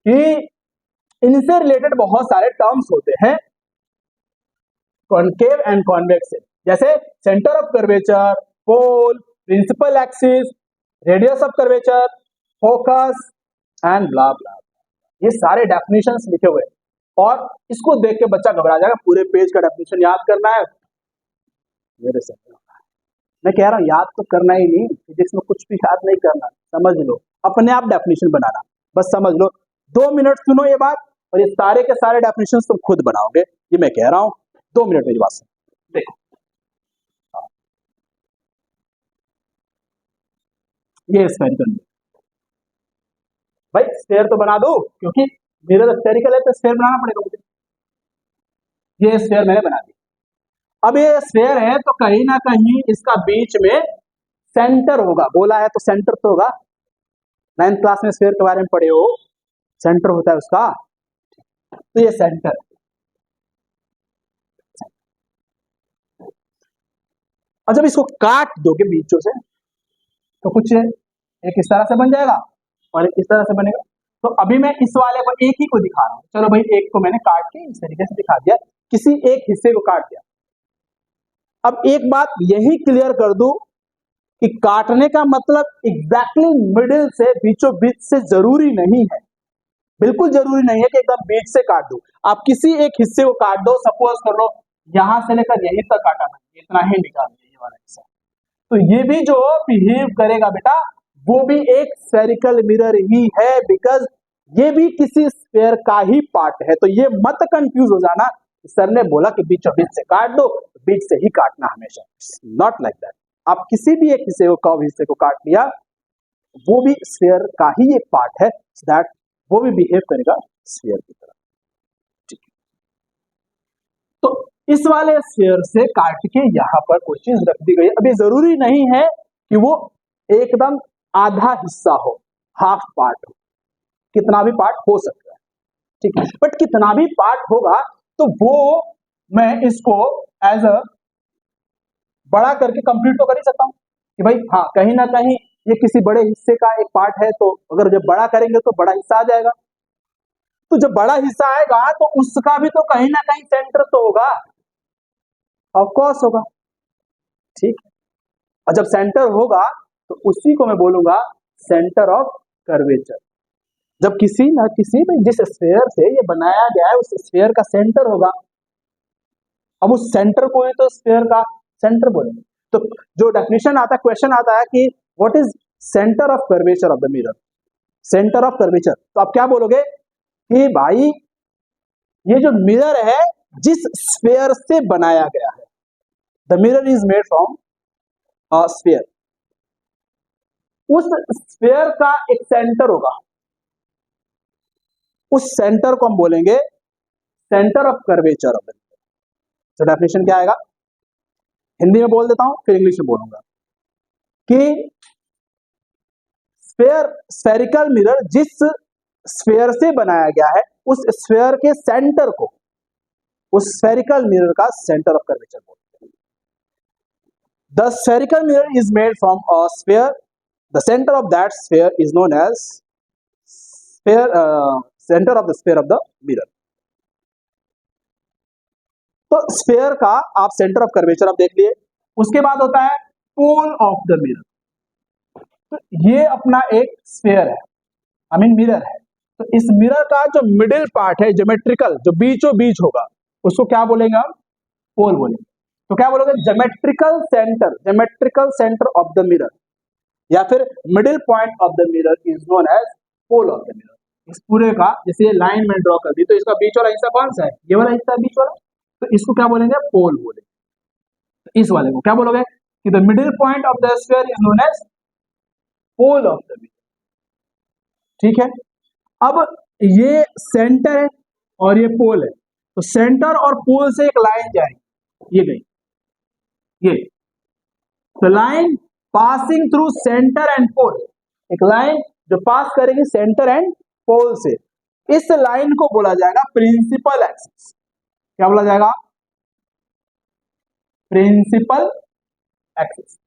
कि इनसे रिलेटेड बहुत सारे टर्म्स होते हैं कॉनकेव एंड कॉन्वेक्स से, जैसे centre of curvature, pole, principal axis, radius of curvature, focus and blah blah. ये सारे डेफिनेशंस लिखे हुए हैं और इसको देख के बच्चा घबरा जाएगा, पूरे पेज का डेफिनेशन याद करना है। मेरे से मैं कह रहा हूं याद तो करना ही नहीं, फिजिक्स में कुछ भी याद नहीं करना, समझ लो, अपने आप डेफिनेशन बनाना, बस समझ लो। 2 मिनट सुनो ये बात और ये सारे के सारे डेफिनेशन तुम खुद बनाओगे, ये मैं कह रहा हूं। 2 मिनट मेरी बात सुनो। देखो, ये स्फेरिकल मिरर, भाई स्फेयर तो बना दो क्योंकि मिरर स्फेरिकल है तो स्फेयर बनाना पड़ेगा मुझे। ये स्फेयर मैंने बना दी। अब ये स्फेयर है तो कहीं ना कहीं इसका बीच में सेंटर होगा, बोला है तो सेंटर तो होगा। 9th क्लास में स्फेयर के बारे में पढ़े हो, सेंटर होता है उसका, तो ये सेंटर। और जब इसको काट दोगे बीचों से तो कुछ एक इस तरह से बन जाएगा और एक इस तरह से बनेगा। तो अभी मैं इस वाले को एक ही को दिखा रहा हूं, चलो भाई एक को मैंने काट के इस तरीके से दिखा दिया, किसी एक हिस्से को काट दिया। अब एक बात यही क्लियर कर दूं कि काटने का मतलब एग्जैक्टली मिडिल से, बीचों बीच से जरूरी नहीं है, बिल्कुल जरूरी नहीं है कि एकदम बीच से काट दो। आप किसी एक हिस्से को काट दो, सपोज कर लो यहां से लेकर यहीं तक काटा, इतना ही निकाल दिया ये वाला हिस्सा, तो ये भी जो बिहेव करेगा बेटा वो भी एक स्फेरिकल मिरर ही है, बिकॉज ये भी किसी स्फेयर का ही पार्ट है। तो ये मत कंफ्यूज हो जाना, सर ने बोला कि बीचों बीच से काट दो, बीच से ही काटना हमेशा, नॉट लाइक दैट। आप किसी भी एक हिस्से को, कर्व हिस्से को काट लिया, वो भी स्फेयर का ही एक पार्ट है, दैट वो भी बिहेव करेगा स्फीयर की तरह। ठीक है, तो इस वाले स्फीयर से काट के यहां पर कोई चीज रख दी गई। अभी जरूरी नहीं है कि वो एकदम आधा हिस्सा हो, हाफ पार्ट हो, कितना भी पार्ट हो सकता है, ठीक है, बट कितना भी पार्ट होगा तो वो मैं इसको एज अ बड़ा करके कंप्लीट तो कर ही सकता हूं कि भाई हाँ कहीं ना कहीं ये किसी बड़े हिस्से का एक पार्ट है, तो अगर जब बड़ा करेंगे तो बड़ा हिस्सा आ जाएगा। तो जब बड़ा हिस्सा आएगा तो उसका भी तो कहीं ना कहीं सेंटर तो होगा, ऑफ कोर्स होगा, ठीक है। और जब सेंटर होगा तो उसी को मैं बोलूंगा सेंटर ऑफ कर्वेचर। जब किसी ना किसी में जिस स्फीयर से ये बनाया गया है उस स्फीयर का सेंटर होगा, अब उस सेंटर को ही तो स्फीयर का सेंटर बोलेंगे। तो जो डेफिनेशन आता है, क्वेश्चन आता है कि what is centre of curvature of the mirror, centre of curvature, तो आप क्या बोलोगे कि भाई ये जो मिरर है जिस स्फीयर से बनाया गया है, the mirror is made from a sphere, उस स्फीयर का एक सेंटर होगा, उस सेंटर को हम बोलेंगे centre of curvature of the mirror. तो डेफिनेशन क्या आएगा, हिंदी में बोल देता हूं फिर इंग्लिश में बोलूंगा कि स्फीयर, स्फेरिकल मिरर जिस स्फीयर से बनाया गया है उस स्फीयर के सेंटर को उस स्फेरिकल मिरर का सेंटर ऑफ कर्वेचर बोलते हैं। The spherical mirror is made from a sphere, the centre of that sphere is known as sphere, centre of the sphere of the mirror. तो sphere का आप centre of curvature आप देख लिए। उसके बाद होता है पोल ऑफ द मिरर। तो ये अपना एक स्फीयर है, आई मीन मिरर है। तो इस मिरर का जो मिडिल पार्ट है, ज्योमेट्रिकल जो बीचों बीच होगा, उसको क्या बोलेंगे हम? पोल बोलेंगे। तो क्या बोलोगे? Geometrical centre of the mirror या फिर middle point of the mirror is known as pole of the mirror. इस पूरे का जैसे ये लाइन में ड्रॉ कर दी, तो इसका बीच वाला हिस्सा कौन सा है? ये वाला हिस्सा बीच वाला, तो इसको क्या बोलेंगे? पोल बोलेंगे। तो इस वाले को क्या बोलोगे? कि the middle point of the sphere is known as pole of the mirror. ठीक है, अब ये सेंटर है और ये पोल है, तो सेंटर और पोल से एक लाइन जाएगी, ये गई, ये तो line passing through centre and pole, एक लाइन जो पास करेगी सेंटर एंड पोल से, इस लाइन को बोला जाएगा प्रिंसिपल एक्सिस। क्या बोला जाएगा? प्रिंसिपल एक्सिस,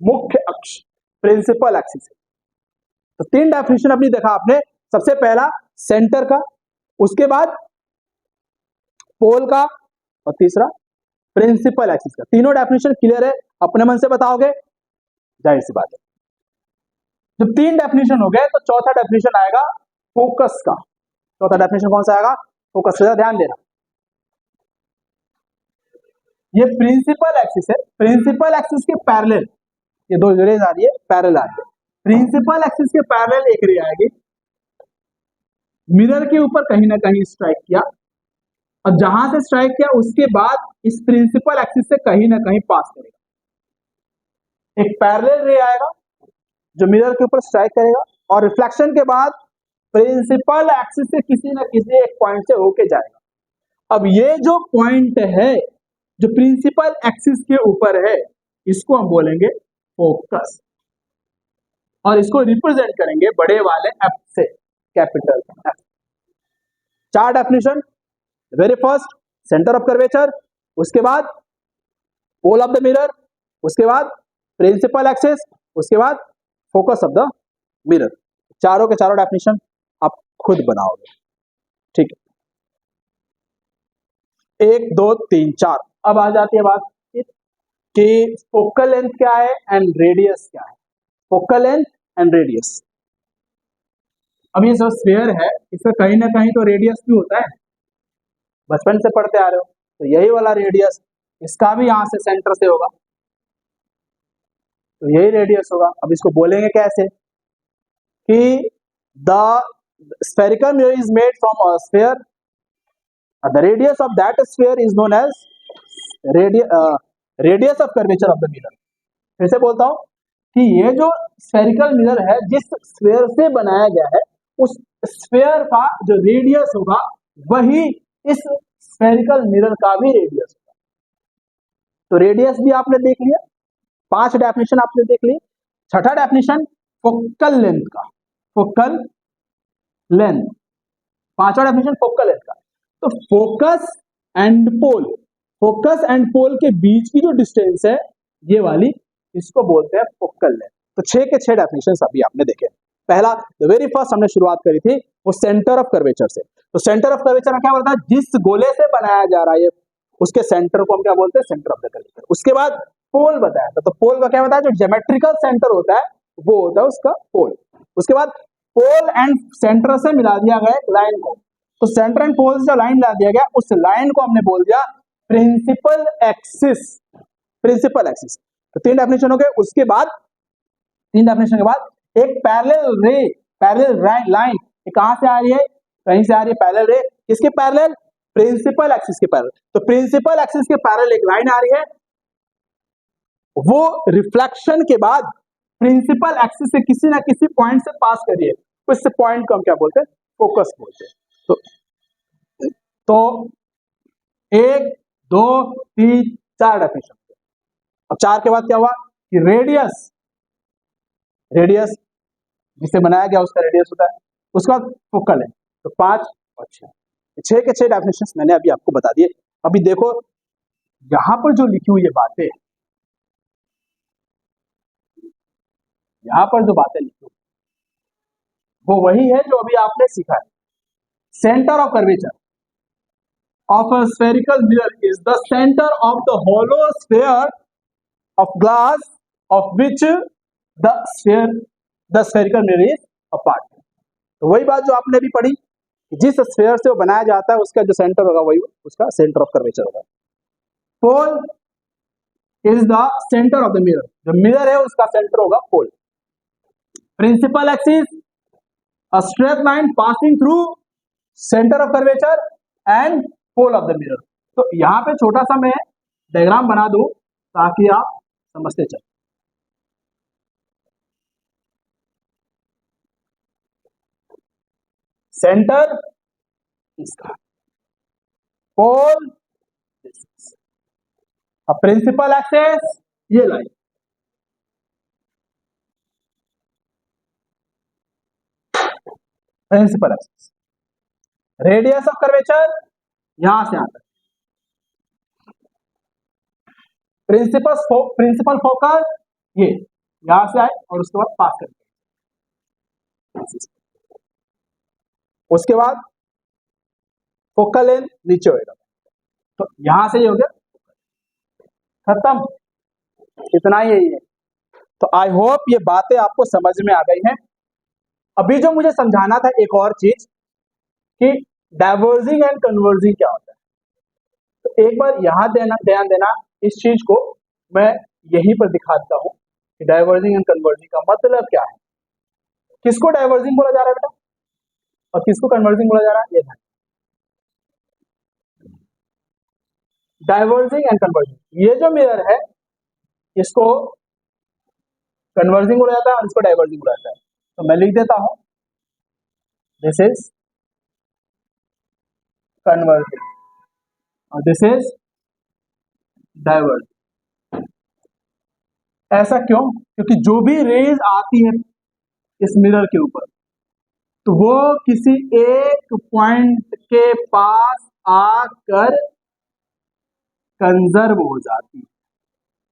मुख्य अक्ष, प्रिंसिपल एक्सिस। तो तीन डेफिनेशन अपनी देखा आपने, सबसे पहला सेंटर का, उसके बाद पोल का, और तीसरा प्रिंसिपल एक्सिस का। तीनों डेफिनेशन क्लियर है? अपने मन से बताओगे? जाहिर सी बात है। जब तीन डेफिनेशन हो गए तो चौथा डेफिनेशन आएगा फोकस का। चौथा डेफिनेशन कौन सा आएगा? फोकस का। ध्यान देना, ये प्रिंसिपल एक्सिस है, प्रिंसिपल एक्सिस के पैरेलल ये दो रेज आ रही है, पैरेलल आ रही है। प्रिंसिपल एक्सिस के पैरेलल एक रे आएगी, मिरर के ऊपर कहीं ना कहीं स्ट्राइक किया, और जहां से स्ट्राइक किया उसके बाद इस प्रिंसिपल एक्सिस से कहीं ना कहीं पास करेगा। एक पैरेलल रे आएगा जो मिरर के ऊपर स्ट्राइक करेगा, और रिफ्लेक्शन के बाद प्रिंसिपल एक्सिस से किसी ना किसी एक पॉइंट से होके जाएगा। अब ये जो पॉइंट है जो प्रिंसिपल एक्सिस के ऊपर है, इसको हम बोलेंगे फोकस, और इसको रिप्रेजेंट करेंगे बड़े वाले एफ से, कैपिटल एफ। चार definition, very first centre of curvature, उसके बाद पोल ऑफ द मिरर, उसके बाद प्रिंसिपल एक्सिस, उसके बाद फोकस ऑफ द मिरर। चारों के चारों डेफिनेशन आप खुद बनाओगे। ठीक है, 1 2 3 4। अब आ जाती है बात कि फोकल लेंथ क्या है एंड रेडियस क्या है। Focal length and radius. अब ये जो स्फीयर है इसका कहीं ना कहीं तो रेडियस भी होता है, बचपन से पढ़ते आ रहे हो, तो यही वाला रेडियस इसका भी यहां से सेंटर से होगा, तो यही रेडियस होगा। अब इसको बोलेंगे कैसे? कि the spherical mirror is made from a sphere, the radius of that sphere is known as radius of curvature of the mirror. फिर से बोलता हूं कि ये जो स्फेरिकल मिरर है, जिस स्फीयर से बनाया गया है, उस स्फीयर का जो रेडियस होगा वही इस स्फेरिकल मिरर का भी रेडियस होगा। तो रेडियस भी आपने देख लिया, 5 डेफिनेशन आपने देख ली। छठा डेफिनेशन फोकल लेंथ का, फोकल लेंथ, पांचवा डेफिनेशन फोकल लेंथ का। तो focus and pole, focus and pole के बीच की जो डिस्टेंस है ये वाली, इसको बोलते हैं फोकल लेंथ। तो 6 के 6 डेफिनेशन अभी आपने देखे। पहला, द वेरी फर्स्ट हमने शुरुआत करी थी वो सेंटर ऑफ कर्वेचर से। तो सेंटर ऑफ कर्वेचर में क्या बोलता है? जिस गोले से बनाया जा रहा है उसके सेंटर को हम क्या बोलते हैं? Centre of the curvature. उसके बाद पोल बताया था, तो पोल का क्या बताया? जो ज्योमेट्रिकल सेंटर होता है वो होता है उसका पोल। उसके बाद पोल एंड सेंटर से मिला दिया गया एक लाइन को, तो सेंटर एंड पोल से जो लाइन मिला दिया गया उस लाइन को हमने बोल दिया प्रिंसिपल एक्सिस। Principal axis. तो 3 डेफिनेशन हो गए। उसके बाद 3 डेफिनेशन के बाद एक पैरेलल रे, पैरेलल लाइन कहां से आ रही है? कहीं से आ रही है पैरेलल रे। किसके पैरेलल? प्रिंसिपल एक्सिस के पैरेलल। तो प्रिंसिपल एक्सिस के पैरेलल एक लाइन आ रही है, वो रिफ्लेक्शन के बाद प्रिंसिपल एक्सिस से किसी ना किसी पॉइंट से पास कर रही है, तो इस पॉइंट को हम क्या बोलते हैं? फोकस बोलते हैं। तो 1 2 3 4 डेफिनेशन। अब 4 के बाद क्या हुआ कि रेडियस, रेडियस जिसे बनाया गया उसका रेडियस होता है। उसका फोकल है। तो 5 और 6 के 6 डेफिनेशंस मैंने अभी आपको बता दिए। अभी देखो यहां पर जो लिखी हुई ये बातें, यहां पर जो बातें लिखी हुई वो वही है जो अभी आपने सीखा है। Centre of curvature of a spherical mirror is the center of the hollow sphere of glass of which the spherical mirror is a part. तो वही बात जो आपने भी पढ़ी, जिस स्फेयर से वो बनाया जाता है उसका जो सेंटर होगा वही उसका सेंटर ऑफ कर्वेचर होगा। Pole is the centre of the mirror, जो मिरर है उसका सेंटर होगा pole. Principal axis a straight line passing through centre of curvature and pole of the mirror. तो यहां पे छोटा सा मैं डायग्राम बना दूं ताकि आप समझते चलें। सेंटर इसका, पोल, प्रिंसिपल एक्सिस ये line, principal axis, radius of curvature यहां से आता है, प्रिंसिपल फोकस ये यहां से आए और उसके बाद पास करते, उसके बाद फोकल लेंथ नीचे होगा, तो यहां से ये हो गया खत्म, इतना ही है। तो आई होप ये बातें आपको समझ में आ गई हैं। अभी जो मुझे समझाना था एक और चीज कि डाइवर्जिंग एंड कन्वर्जिंग क्या होता है, तो एक बार यहां ध्यान देना, इस चीज को मैं यहीं पर दिखाता हूं कि डाइवर्जिंग एंड कन्वर्जिंग का मतलब क्या है। किसको डाइवर्जिंग बोला जा रहा है बेटा और किसको कन्वर्जिंग बोला जा रहा है, ये ध्यान। डाइवर्जिंग एंड कन्वर्जिंग, ये जो मिरर है इसको कन्वर्जिंग बोला जाता है और इसको डाइवर्जिंग बोला जाता है। तो मैं लिख देता हूं, दिस इज कन्वर्जिंग और दिस इज डाइवर्जिंग। ऐसा क्यों? क्योंकि जो भी रेज आती है इस मिरर के ऊपर तो वो किसी एक पॉइंट के पास आकर कंजर्व हो जाती है।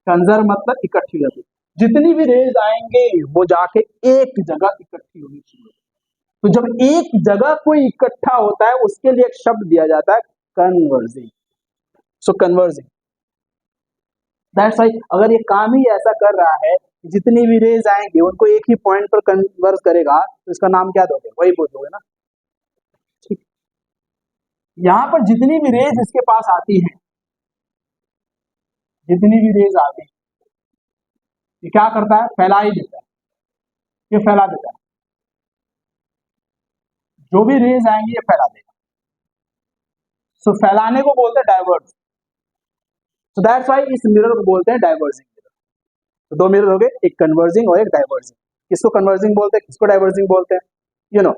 कंजर्व मतलब इकट्ठी हो जाती है। जितनी भी रेज आएंगे वो जाके एक जगह इकट्ठी होनी चाहिए। तो जब एक जगह कोई इकट्ठा होता है उसके लिए एक शब्द दिया जाता है converging. So converging, that's why अगर ये काम ही ऐसा कर रहा है जितनी भी रेज आएंगे उनको एक ही पॉइंट पर कन्वर्ज करेगा तो इसका नाम क्या दोगे, वही बोल दोगे ना। ठीक, यहां पर जितनी भी रेज इसके पास आती है, जितनी भी रेज आती है ये क्या करता है, फैला ही देता है, ये फैला देता है। जो भी रेज आएंगी ये फैला देगा। सो फैलाने को बोलते हैं डाइवर्ज। सो दैट्स व्हाई इस मिरर को बोलते हैं डाइवर्जिंग मिरर। तो दो मिरर हो गए, एक कन्वर्जिंग और एक डाइवर्जिंग। किसको कन्वर्जिंग बोलते हैं, किसको डाइवर्जिंग बोलते हैं, यू नो।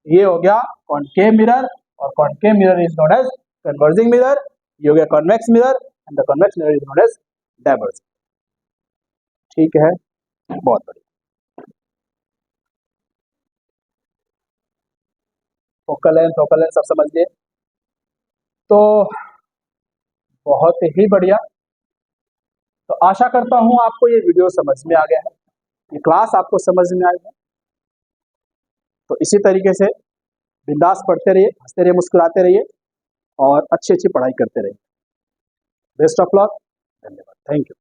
ये हो गया कॉनकेव मिरर और concave mirror is known as converging mirror. ये हो गया convex mirror and the convex mirror is known as diverging. ठीक है, बहुत बढ़िया। फोकल लेंथ सब समझ लिए, तो बहुत ही बढ़िया। तो आशा करता हूं आपको ये वीडियो समझ में आ गया है, ये क्लास आपको समझ में आई है। तो इसी तरीके से बिंदास पढ़ते रहिए, हंसते रहिए, मुस्कुराते रहिए और अच्छी अच्छी पढ़ाई करते रहिए। बेस्ट ऑफ लक, धन्यवाद, थैंक यू।